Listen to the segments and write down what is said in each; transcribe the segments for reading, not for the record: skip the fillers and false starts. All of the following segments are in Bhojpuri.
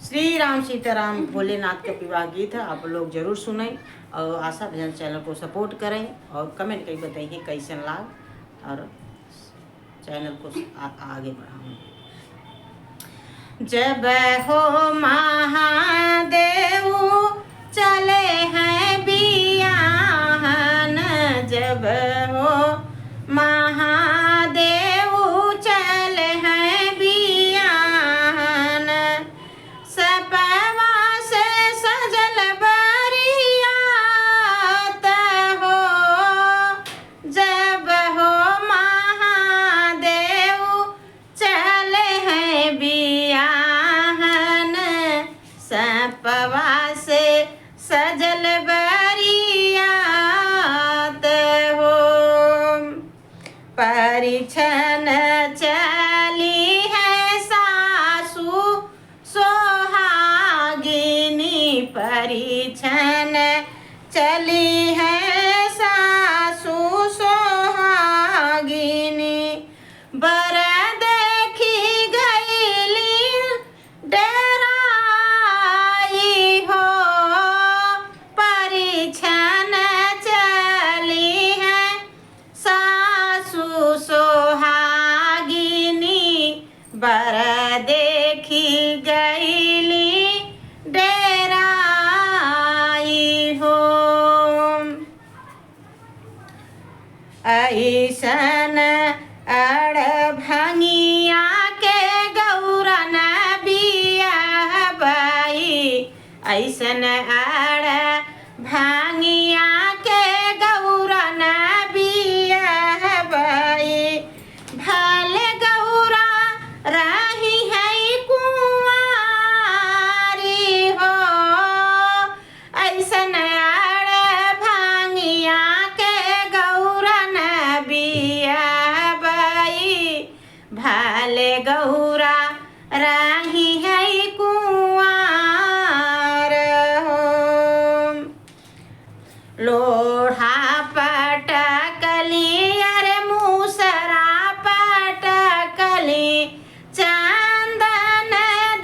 श्री राम सीताराम भोलेनाथ का विवाह गीत है, आप लोग जरूर सुनें और आशा भजन चैनल को सपोर्ट करें और कमेंट करके बताइए कैसन लाग और चैनल को आगे बढ़ाएं। जब हो महादेव चले हैं बियाहन, जब हो महादेव चले हैं बियाहन, सपवा से सजल बरियात हो, जब हो महादेव चले हैं बियाहन, सपवा से सजल बरियात हो। परिछन चली है सासू सोहागिनी, परिछन चली है सासू सोहागिनी, बर देखी गईली डेराई हो, परिछन चली है सासू सोहागिनी, बर देखी गईली डेराई हो। ऐसन अड़ भंगिया के गौरा न बियाहबाई, ऐसन अड़ भंगिया के गौरा न बियाहबाई, भले गौरा रही है कुंवारी हो, ऐसन अड़ भंगिया के गौरा न बियाहबाई, भले गौरा रही है कुंवार हो। लोढ़ा पटकली अरे मूसरा पटकली, चंदन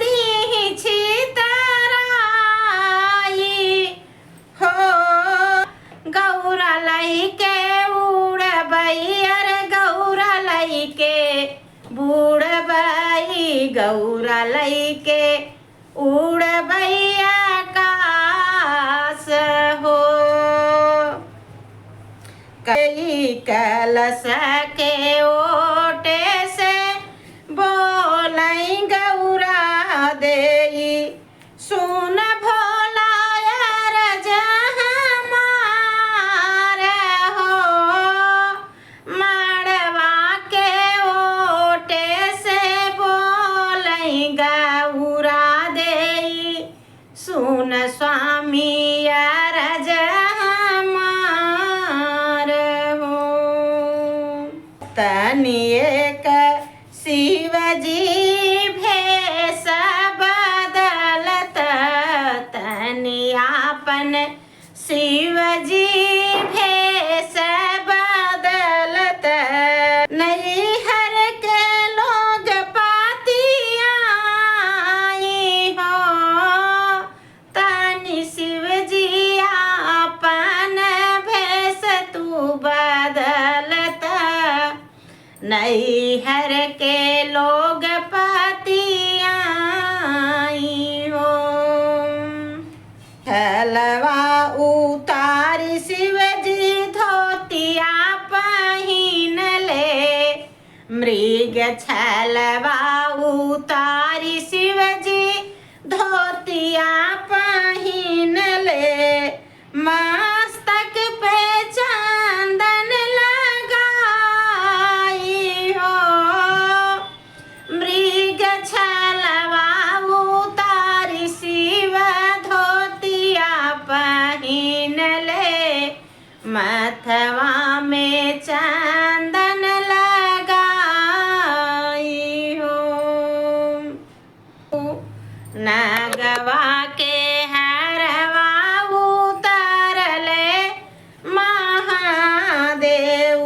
दी छितराई हो, गौरा लई के उड़बई अरे गौरा लई के बूढ़बई, गौरा लई के उड़बई आकाश हो। कई कलश के ओटे से बोलई गौरा देई, सुन भोला यार जहमार हो, मड़वा के ओटे से बोलई गौरा देई, सुन स्वामी यार जहमार हो। तनिएक शिवजी भेष बदलत, तनियापन शिवजी भेष बदलत, नैहर के लोग पातियाई हो, तनि शिवजी आपन भेष तू बदलत, नैहर के लोग पातियाई हो। छलवा उतारी शिवजी धोतिया पहिन ले, मृग छलवा उतारी शिवजी धोतिया पहिन ले, मस्तक पे चंदन लगाई हो, मृग छलवा उतारी शिव धोतिया पहिन ले, मथवा में चंदन लगाई हो। नगवा के हरवा उतारले महादेव,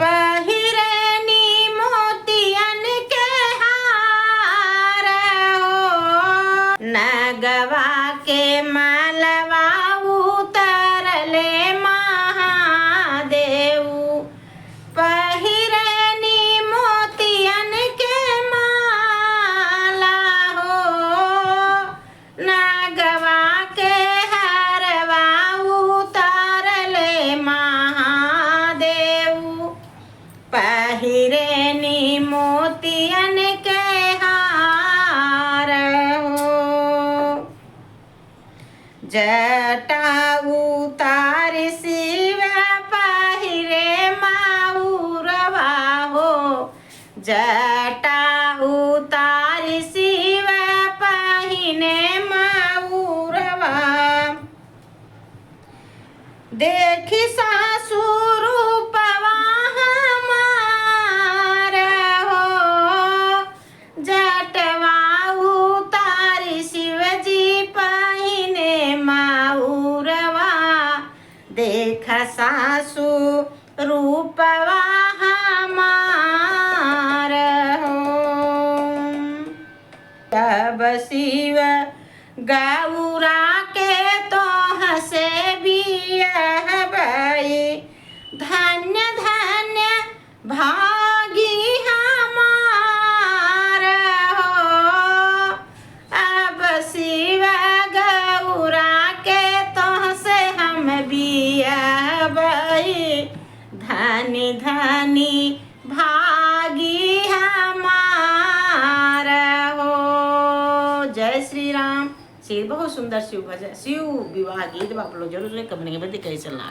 पहिरनी मोतियन के हार नागवा के मालवा उतरले महादेव पहिरनी मोतियन के माला हो नागवा के हरवा उतरले महादेव पहिरनी मोतियन के हार हो जटा उतार शिव पहिरे माउरवा हो जटा उतार शिव पहिने माउरवा देखी सासु रूपवा हमार हो जटवा उतार शिवजी पहिने माउरवा देख सासु रूपवा हमार हो तब शिव गौरा के तो हसे बियहबई धन्य धन्य भागी हमार हो अब शिव गौरा के तो से हम बियहबई धनी धनी भागी हमार हो। जय श्री राम। शिव बहुत सुंदर शिव भजन शिव विवाह गीत आप लोग जरूर कमेंट में कैसे लगा।